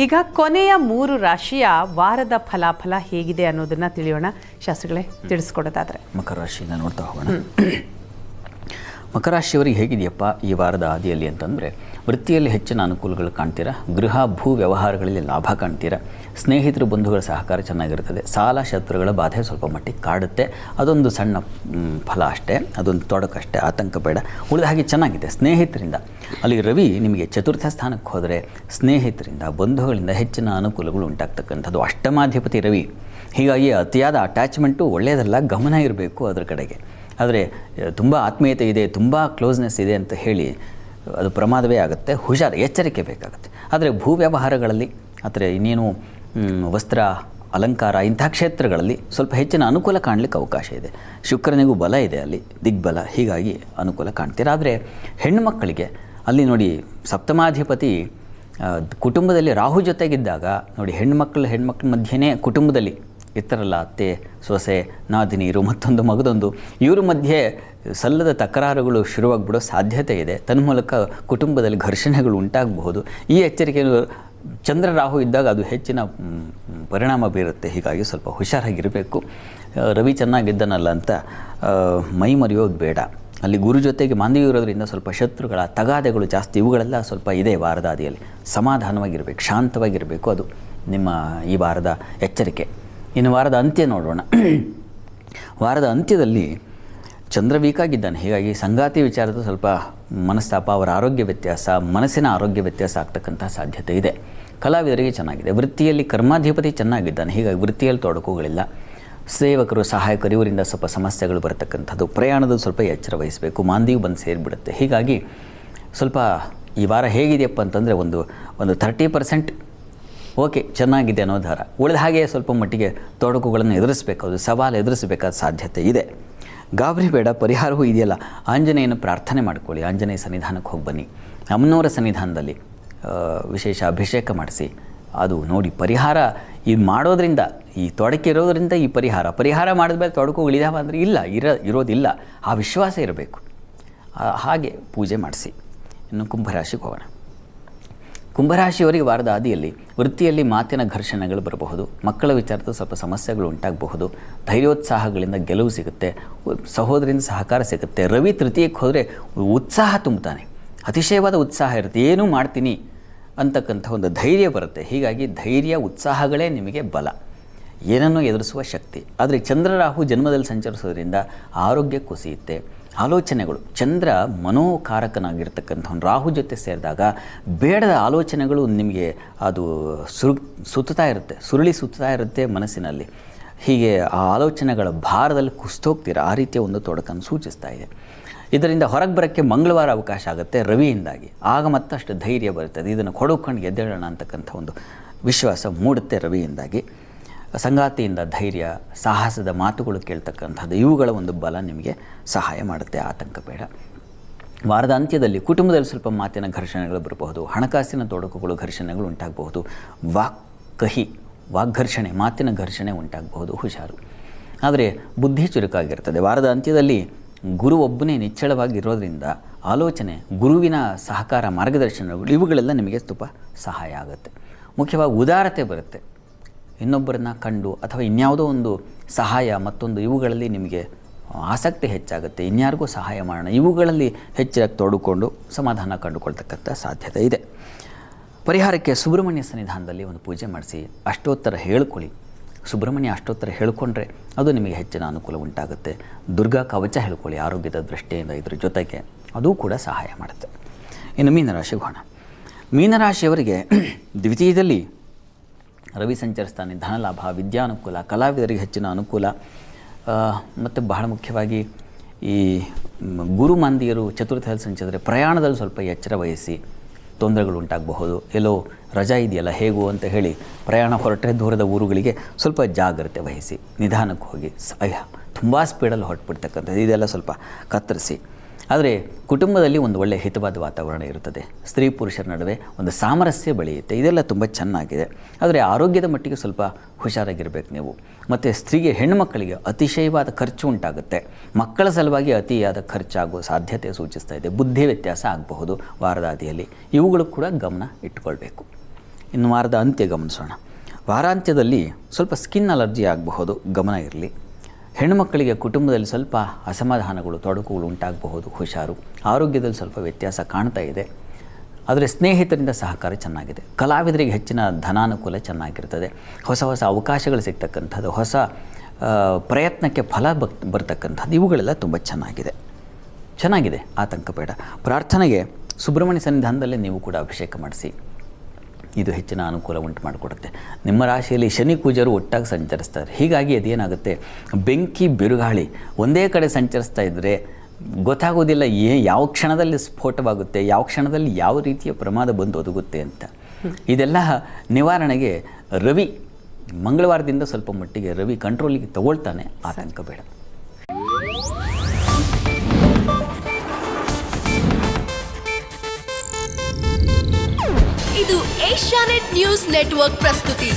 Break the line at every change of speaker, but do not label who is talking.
ಈಗ ಕೊನೆಯ 3 ರಾಶಿಯ ವಾರದ ಫಲಾಫಲ ಹೇಗಿದೆ ಅನ್ನೋದನ್ನ ತಿಳಿಯೋಣ. ಶಾಸ್ತ್ರಿಗಳೇ, ತಿಳಿಸ್ಕೊಡೋದಾದ್ರೆ.
ಮಕರ ರಾಶಿಯಿಂದ ನೋಡ್ತಾ ಹೋಗೋಣ. ಮಕರ ರಾಶಿಯವರಿಗೆ ಹೇಗಿದೆಯಪ್ಪ ಈ ವಾರದ ಆದಿಯಲ್ಲಿ ಅಂತಂದರೆ, ವೃತ್ತಿಯಲ್ಲಿ ಹೆಚ್ಚಿನ ಅನುಕೂಲಗಳು ಕಾಣ್ತೀರಾ, ಗೃಹ ಭೂ ವ್ಯವಹಾರಗಳಲ್ಲಿ ಲಾಭ ಕಾಣ್ತೀರಾ, ಸ್ನೇಹಿತರು ಬಂಧುಗಳ ಸಹಕಾರ ಚೆನ್ನಾಗಿರ್ತದೆ, ಸಾಲ ಶತ್ರುಗಳ ಬಾಧೆ ಸ್ವಲ್ಪ ಮಟ್ಟಿಗೆ ಕಾಡುತ್ತೆ. ಅದೊಂದು ಸಣ್ಣ ಫಲ ಅಷ್ಟೇ, ಅದೊಂದು ತೊಡಕಷ್ಟೇ, ಆತಂಕ ಬೇಡ. ಉಳಿದ ಹಾಗೆ ಚೆನ್ನಾಗಿದೆ. ಸ್ನೇಹಿತರಿಂದ ಅಲ್ಲಿ ರವಿ ನಿಮಗೆ ಚತುರ್ಥ ಸ್ಥಾನಕ್ಕೆ ಹೋದರೆ ಸ್ನೇಹಿತರಿಂದ ಬಂಧುಗಳಿಂದ ಹೆಚ್ಚಿನ ಅನುಕೂಲಗಳು ಉಂಟಾಗ್ತಕ್ಕಂಥದ್ದು. ಅಷ್ಟಮಾಧಿಪತಿ ರವಿ, ಹೀಗಾಗಿ ಅತಿಯಾದ ಅಟ್ಯಾಚ್ಮೆಂಟು ಒಳ್ಳೆಯದಲ್ಲ, ಗಮನ ಇರಬೇಕು ಅದರ ಕಡೆಗೆ. ಆದರೆ ತುಂಬ ಆತ್ಮೀಯತೆ ಇದೆ, ತುಂಬ ಕ್ಲೋಸ್ನೆಸ್ ಇದೆ ಅಂತ ಹೇಳಿ ಅದು ಪ್ರಮಾದವೇ ಆಗುತ್ತೆ. ಹುಷಾರು, ಎಚ್ಚರಿಕೆ ಬೇಕಾಗುತ್ತೆ. ಆದರೆ ಭೂ ವ್ಯವಹಾರಗಳಲ್ಲಿ ಅಥವಾ ಇನ್ನೇನು ವಸ್ತ್ರ ಅಲಂಕಾರ ಇಂಥ ಕ್ಷೇತ್ರಗಳಲ್ಲಿ ಸ್ವಲ್ಪ ಹೆಚ್ಚಿನ ಅನುಕೂಲ ಕಾಣಲಿಕ್ಕೆ ಅವಕಾಶ ಇದೆ. ಶುಕ್ರನಿಗೂ ಬಲ ಇದೆ, ಅಲ್ಲಿ ದಿಗ್ಬಲ, ಹೀಗಾಗಿ ಅನುಕೂಲ ಕಾಣ್ತೀರ. ಆದರೆ ಹೆಣ್ಣುಮಕ್ಕಳಿಗೆ ಅಲ್ಲಿ ನೋಡಿ, ಸಪ್ತಮಾಧಿಪತಿ ಕುಟುಂಬದಲ್ಲಿ ರಾಹು ಜೊತೆಗಿದ್ದಾಗ ನೋಡಿ, ಹೆಣ್ಮಕ್ಳ ಮಧ್ಯೆನೇ ಕುಟುಂಬದಲ್ಲಿ ಇರ್ತಾರಲ್ಲ, ಅತ್ತೆ ಸೊಸೆ ನಾದಿನಿಯರು ಮತ್ತೊಂದು ಮಗದೊಂದು, ಇವ್ರ ಮಧ್ಯೆ ಸಲ್ಲದ ತಕರಾರುಗಳು ಶುರುವಾಗ್ಬಿಡೋ ಸಾಧ್ಯತೆ ಇದೆ. ತನ್ಮೂಲಕ ಕುಟುಂಬದಲ್ಲಿ ಘರ್ಷಣೆಗಳು ಉಂಟಾಗಬಹುದು. ಈ ಎಚ್ಚರಿಕೆಯನ್ನು ಚಂದ್ರ ರಾಹು ಇದ್ದಾಗ ಅದು ಹೆಚ್ಚಿನ ಪರಿಣಾಮ ಬೀರುತ್ತೆ. ಹೀಗಾಗಿ ಸ್ವಲ್ಪ ಹುಷಾರಾಗಿರಬೇಕು. ರವಿ ಚೆನ್ನಾಗಿದ್ದನಲ್ಲ ಅಂತ ಮೈ ಮರೆಯೋದು ಬೇಡ. ಅಲ್ಲಿ ಗುರು ಜೊತೆಗೆ ಮಾಂದ್ಯ ಇರೋದ್ರಿಂದ ಸ್ವಲ್ಪ ಶತ್ರುಗಳ ತಗಾದೆಗಳು ಜಾಸ್ತಿ, ಇವುಗಳೆಲ್ಲ ಸ್ವಲ್ಪ ಇದೆ ವಾರದ ಆದಿಯಲ್ಲಿ. ಸಮಾಧಾನವಾಗಿರಬೇಕು, ಶಾಂತವಾಗಿರಬೇಕು, ಅದು ನಿಮ್ಮ ಈ ವಾರದ ಎಚ್ಚರಿಕೆ. ಇನ್ನು ವಾರದ ಅಂತ್ಯ ನೋಡೋಣ. ವಾರದ ಅಂತ್ಯದಲ್ಲಿ ಚಂದ್ರ ವೀಕಾಗಿದ್ದಾನೆ, ಹೀಗಾಗಿ ಸಂಗಾತಿ ವಿಚಾರದ ಸ್ವಲ್ಪ ಮನಸ್ತಾಪ, ಅವರ ಆರೋಗ್ಯ ವ್ಯತ್ಯಾಸ, ಮನಸ್ಸಿನ ಆರೋಗ್ಯ ವ್ಯತ್ಯಾಸ ಆಗ್ತಕ್ಕಂಥ ಸಾಧ್ಯತೆ ಇದೆ. ಕಲಾವಿದರಿಗೆ ಚೆನ್ನಾಗಿದೆ. ವೃತ್ತಿಯಲ್ಲಿ ಕರ್ಮಾಧಿಪತಿ ಚೆನ್ನಾಗಿದ್ದಾನೆ, ಹೀಗಾಗಿ ವೃತ್ತಿಯಲ್ಲಿ ತೊಡಕುಗಳಿಲ್ಲ. ಸೇವಕರು, ಸಹಾಯಕರು ಇವರಿಂದ ಸ್ವಲ್ಪ ಸಮಸ್ಯೆಗಳು ಬರತಕ್ಕಂಥದ್ದು. ಪ್ರಯಾಣದ ಸ್ವಲ್ಪ ಎಚ್ಚರ ವಹಿಸಬೇಕು, ಮಾಂದಿಯು ಬಂದು ಸೇರಿಬಿಡುತ್ತೆ. ಹೀಗಾಗಿ ಸ್ವಲ್ಪ ಈ ವಾರ ಹೇಗಿದೆಯಪ್ಪ ಅಂತಂದರೆ ಒಂದು 30% ಓಕೆ ಚೆನ್ನಾಗಿದೆ ಅನ್ನೋ ದಾರ. ಉಳಿದ ಹಾಗೆ ಸ್ವಲ್ಪ ಮಟ್ಟಿಗೆ ತೊಡಕುಗಳನ್ನು ಎದುರಿಸಬೇಕು, ಅದು ಸವಾಲು ಎದುರಿಸಬೇಕಾದ ಸಾಧ್ಯತೆ ಇದೆ. ಗಾಬರಿ ಬೇಡ. ಪರಿಹಾರವೂ ಇದೆಯಲ್ಲ, ಆಂಜನೇಯನ ಪ್ರಾರ್ಥನೆ ಮಾಡ್ಕೊಳ್ಳಿ, ಆಂಜನೇಯ ಸನ್ನಿಧಾನಕ್ಕೆ ಹೋಗಿ ಬನ್ನಿ. ಅಮ್ಮನವರ ಸನ್ನಿಧಾನದಲ್ಲಿ ವಿಶೇಷ ಅಭಿಷೇಕ ಮಾಡಿಸಿ. ಅದು ನೋಡಿ, ಪರಿಹಾರ ಇದು ಮಾಡೋದ್ರಿಂದ, ಈ ತೊಡಕಿರೋದ್ರಿಂದ ಈ ಪರಿಹಾರ ಮಾಡಿದ್ಮೇಲೆ ತೊಡಕುಗಳಿದಾವ ಅಂದರೆ ಇರೋದಿಲ್ಲ. ಆ ವಿಶ್ವಾಸ ಇರಬೇಕು. ಹಾಗೆ ಪೂಜೆ ಮಾಡಿಸಿ. ಇನ್ನು ಕುಂಭರಾಶಿಗೆ ಹೋಗೋಣ. ಕುಂಭರಾಶಿಯವರಿಗೆ ವಾರದ ಆದಿಯಲ್ಲಿ ವೃತ್ತಿಯಲ್ಲಿ ಮಾತಿನ ಘರ್ಷಣೆಗಳು ಬರಬಹುದು. ಮಕ್ಕಳ ವಿಚಾರದ ಸ್ವಲ್ಪ ಸಮಸ್ಯೆಗಳು ಉಂಟಾಗಬಹುದು. ಧೈರ್ಯೋತ್ಸಾಹಗಳಿಂದ ಗೆಲುವು ಸಿಗುತ್ತೆ, ಸಹೋದರಿಂದ ಸಹಕಾರ ಸಿಗುತ್ತೆ. ರವಿ ತೃತೀಯಕ್ಕೆ ಹೋದರೆ ಉತ್ಸಾಹ ತುಂಬುತ್ತಾನೆ, ಅತಿಶಯವಾದ ಉತ್ಸಾಹ ಇರುತ್ತೆ. ಏನೂ ಮಾಡ್ತೀನಿ ಅಂತಕ್ಕಂಥ ಒಂದು ಧೈರ್ಯ ಬರುತ್ತೆ. ಹೀಗಾಗಿ ಧೈರ್ಯ ಉತ್ಸಾಹಗಳೇ ನಿಮಗೆ ಬಲ, ಏನನ್ನೂ ಎದುರಿಸುವ ಶಕ್ತಿ. ಆದರೆ ಚಂದ್ರರಾಹು ಜನ್ಮದಲ್ಲಿ ಸಂಚರಿಸೋದ್ರಿಂದ ಆರೋಗ್ಯ ಕುಸಿಯುತ್ತೆ. ಆಲೋಚನೆಗಳು, ಚಂದ್ರ ಮನೋಕಾರಕನಾಗಿರ್ತಕ್ಕಂಥವ್ನು ರಾಹು ಜೊತೆ ಸೇರಿದಾಗ ಬೇಡದ ಆಲೋಚನೆಗಳು ನಿಮಗೆ ಅದು ಸುರುಳಿ ಸುತ್ತಾ ಇರುತ್ತೆ ಮನಸ್ಸಿನಲ್ಲಿ. ಹೀಗೆ ಆ ಆಲೋಚನೆಗಳ ಭಾರದಲ್ಲಿ ಕುಸ್ತೋಗ್ತೀರ. ಆ ರೀತಿಯ ಒಂದು ತೊಡಕನ್ನು ಸೂಚಿಸ್ತಾ ಇದೆ. ಇದರಿಂದ ಹೊರಗೆ ಬರೋಕ್ಕೆ ಮಂಗಳವಾರ ಅವಕಾಶ ಆಗುತ್ತೆ ರವಿಯಿಂದಾಗಿ. ಆಗ ಮತ್ತಷ್ಟು ಧೈರ್ಯ ಬರ್ತದೆ. ಇದನ್ನು ಕೊಡುಕೊಂಡು ಎದ್ದೇಳೋಣ ಅಂತಕ್ಕಂಥ ಒಂದು ವಿಶ್ವಾಸ ಮೂಡುತ್ತೆ ರವಿಯಿಂದಾಗಿ. ಸಂಗಾತಿಯಿಂದ ಧೈರ್ಯ, ಸಾಹಸದ ಮಾತುಗಳು ಕೇಳ್ತಕ್ಕಂಥದ್ದು, ಇವುಗಳ ಒಂದು ಬಲ ನಿಮಗೆ ಸಹಾಯ ಮಾಡುತ್ತೆ. ಆತಂಕ ಬೇಡ. ವಾರದ ಅಂತ್ಯದಲ್ಲಿ ಕುಟುಂಬದಲ್ಲಿ ಸ್ವಲ್ಪ ಮಾತಿನ ಘರ್ಷಣೆಗಳು ಬರಬಹುದು. ಹಣಕಾಸಿನ ತೊಡಕುಗಳು, ಘರ್ಷಣೆಗಳು ಉಂಟಾಗಬಹುದು. ವಾಗ್ಘರ್ಷಣೆ, ಮಾತಿನ ಘರ್ಷಣೆ ಉಂಟಾಗಬಹುದು. ಹುಷಾರು. ಆದರೆ ಬುದ್ಧಿ ಚುರುಕಾಗಿರ್ತದೆ. ವಾರದ ಅಂತ್ಯದಲ್ಲಿ ಗುರು ಒಬ್ಬನೇ ನಿಚ್ಚಳವಾಗಿರೋದ್ರಿಂದ ಆಲೋಚನೆ, ಗುರುವಿನ ಸಹಕಾರ, ಮಾರ್ಗದರ್ಶನಗಳು ಇವುಗಳೆಲ್ಲ ನಿಮಗೆ ತುಂಬ ಸಹಾಯ ಆಗುತ್ತೆ. ಮುಖ್ಯವಾಗಿ ಉದಾರತೆ ಬರುತ್ತೆ. ಇನ್ನೊಬ್ಬರನ್ನ ಕಂಡು ಅಥವಾ ಇನ್ಯಾವುದೋ ಒಂದು ಸಹಾಯ, ಮತ್ತೊಂದು ಇವುಗಳಲ್ಲಿ ನಿಮಗೆ ಆಸಕ್ತಿ ಹೆಚ್ಚಾಗುತ್ತೆ. ಇನ್ಯಾರಿಗೂ ಸಹಾಯ ಮಾಡೋಣ, ಇವುಗಳಲ್ಲಿ ಹೆಚ್ಚಾಗಿ ತೊಡಕೊಂಡು ಸಮಾಧಾನ ಕಂಡುಕೊಳ್ತಕ್ಕಂಥ ಸಾಧ್ಯತೆ ಇದೆ. ಪರಿಹಾರಕ್ಕೆ ಸುಬ್ರಹ್ಮಣ್ಯ ಸನ್ನಿಧಾನದಲ್ಲಿ ಒಂದು ಪೂಜೆ ಮಾಡಿಸಿ ಅಷ್ಟೋತ್ತರ ಹೇಳ್ಕೊಳ್ಳಿ. ಸುಬ್ರಹ್ಮಣ್ಯ ಅಷ್ಟೋತ್ತರ ಹೇಳ್ಕೊಂಡ್ರೆ ಅದು ನಿಮಗೆ ಹೆಚ್ಚಿನ ಅನುಕೂಲ ಉಂಟಾಗುತ್ತೆ. ದುರ್ಗಾ ಕವಚ ಹೇಳ್ಕೊಳ್ಳಿ ಆರೋಗ್ಯದ ದೃಷ್ಟಿಯಿಂದ. ಇದ್ರ ಜೊತೆಗೆ ಅದು ಕೂಡ ಸಹಾಯ ಮಾಡುತ್ತೆ. ಇನ್ನು ಮೀನರಾಶಿಗೆ ಹೋಗೋಣ. ಮೀನರಾಶಿಯವರಿಗೆ ದ್ವಿತೀಯದಲ್ಲಿ ರವಿ ಸಂಚರಿಸ್ತಾನೆ. ಧನಲಾಭ, ವಿದ್ಯಾನುಕೂಲ, ಕಲಾವಿದರಿಗೆ ಹೆಚ್ಚಿನ ಅನುಕೂಲ. ಮತ್ತು ಬಹಳ ಮುಖ್ಯವಾಗಿ ಈ ಗುರು ಮಾಂದಿಯರು ಚತುರ್ಥದಲ್ಲಿ ಸಂಚರಿಸಿದರೆ ಪ್ರಯಾಣದಲ್ಲಿ ಸ್ವಲ್ಪ ಎಚ್ಚರ ವಹಿಸಿ. ತೊಂದರೆಗಳು ಉಂಟಾಗಬಹುದು. ಎಲ್ಲೋ ರಜಾ ಇದೆಯಲ್ಲ ಹೇಗೂ ಅಂತ ಹೇಳಿ ಪ್ರಯಾಣ ಹೊರಟರೆ ದೂರದ ಊರುಗಳಿಗೆ ಸ್ವಲ್ಪ ಜಾಗ್ರತೆ ವಹಿಸಿ, ನಿಧಾನಕ್ಕೆ ಹೋಗಿ. ತುಂಬ ಸ್ಪೀಡಲ್ಲಿ ಹೊರಟುಬಿಡ್ತಕ್ಕಂಥದ್ದು ಇದೆಲ್ಲ ಸ್ವಲ್ಪ ಕತ್ತರಿಸಿ. ಆದರೆ ಕುಟುಂಬದಲ್ಲಿ ಒಂದು ಒಳ್ಳೆಯ ಹಿತವಾದ ವಾತಾವರಣ ಇರುತ್ತದೆ. ಸ್ತ್ರೀ ಪುರುಷರ ನಡುವೆ ಒಂದು ಸಾಮರಸ್ಯ ಬೆಳೆಯುತ್ತೆ. ಇದೆಲ್ಲ ತುಂಬ ಚೆನ್ನಾಗಿದೆ. ಆದರೆ ಆರೋಗ್ಯದ ಮಟ್ಟಿಗೆ ಸ್ವಲ್ಪ ಹುಷಾರಾಗಿರಬೇಕು ನೀವು. ಮತ್ತು ಹೆಣ್ಣುಮಕ್ಕಳಿಗೆ ಅತಿಶಯವಾದ ಖರ್ಚು ಉಂಟಾಗುತ್ತೆ. ಮಕ್ಕಳ ಸಲುವಾಗಿ ಅತಿಯಾದ ಖರ್ಚಾಗುವ ಸಾಧ್ಯತೆ ಸೂಚಿಸ್ತಾ ಇದೆ. ಬುದ್ಧಿ ವ್ಯತ್ಯಾಸ ಆಗಬಹುದು ವಾರದ ಆದಿಯಲ್ಲಿ. ಇವುಗಳು ಕೂಡ ಗಮನ ಇಟ್ಟುಕೊಳ್ಬೇಕು. ಇನ್ನು ವಾರದ ಅಂತ್ಯ ಗಮನಿಸೋಣ. ವಾರಾಂತ್ಯದಲ್ಲಿ ಸ್ವಲ್ಪ ಸ್ಕಿನ್ ಅಲರ್ಜಿ ಆಗಬಹುದು, ಗಮನ ಇರಲಿ. ಹೆಣ್ಣುಮಕ್ಕಳಿಗೆ ಕುಟುಂಬದಲ್ಲಿ ಸ್ವಲ್ಪ ಅಸಮಾಧಾನಗಳು, ತೊಡಕುಗಳು ಉಂಟಾಗಬಹುದು, ಹುಷಾರು. ಆರೋಗ್ಯದಲ್ಲಿ ಸ್ವಲ್ಪ ವ್ಯತ್ಯಾಸ ಕಾಣ್ತಾ ಇದೆ. ಆದರೆ ಸ್ನೇಹಿತರಿಂದ ಸಹಕಾರ ಚೆನ್ನಾಗಿದೆ. ಕಲಾವಿದರಿಗೆ ಹೆಚ್ಚಿನ ಧನಾನುಕೂಲ ಚೆನ್ನಾಗಿರ್ತದೆ. ಹೊಸ ಹೊಸ ಅವಕಾಶಗಳು ಸಿಗ್ತಕ್ಕಂಥದ್ದು, ಹೊಸ ಪ್ರಯತ್ನಕ್ಕೆ ಫಲ ಬರ್ತಕ್ಕಂಥದ್ದು, ಇವುಗಳೆಲ್ಲ ತುಂಬ ಚೆನ್ನಾಗಿದೆ. ಆತಂಕ ಬೇಡ. ಪ್ರಾರ್ಥನೆಗೆ ಸುಬ್ರಹ್ಮಣ್ಯ ಸನ್ನಿಧಾನದಲ್ಲೇ ನೀವು ಕೂಡ ಅಭಿಷೇಕ ಮಾಡಿಸಿ. ಇದು ಹೆಚ್ಚಿನ ಅನುಕೂಲ ಉಂಟು ಮಾಡಿಕೊಡುತ್ತೆ. ನಿಮ್ಮ ರಾಶಿಯಲ್ಲಿ ಶನಿ ಕೂಜರು ಒಟ್ಟಾಗಿ ಸಂಚರಿಸ್ತಾರೆ. ಹೀಗಾಗಿ ಅದೇನಾಗುತ್ತೆ, ಬೆಂಕಿ ಬಿರುಗಾಳಿ ಒಂದೇ ಕಡೆ ಸಂಚರಿಸ್ತಾ ಇದ್ದರೆ ಗೊತ್ತಾಗೋದಿಲ್ಲ ಯಾವ ಕ್ಷಣದಲ್ಲಿ ಸ್ಫೋಟವಾಗುತ್ತೆ, ಯಾವ ಕ್ಷಣದಲ್ಲಿ ಯಾವ ರೀತಿಯ ಪ್ರಮಾದ ಬಂದು ಒದಗುತ್ತೆ ಅಂತ. ಇದೆಲ್ಲ ನಿವಾರಣೆಗೆ ರವಿ ಮಂಗಳವಾರದಿಂದ ಸ್ವಲ್ಪ ಮಟ್ಟಿಗೆ ರವಿ ಕಂಟ್ರೋಲಿಗೆ ತಗೊಳ್ತಾನೆ. ಆತಂಕ ಬೇಡ.
ಇದು ಏಷ್ಯಾನೆಟ್ ನ್ಯೂಸ್ ನೆಟ್ವರ್ಕ್ ಪ್ರಸ್ತುತಿ.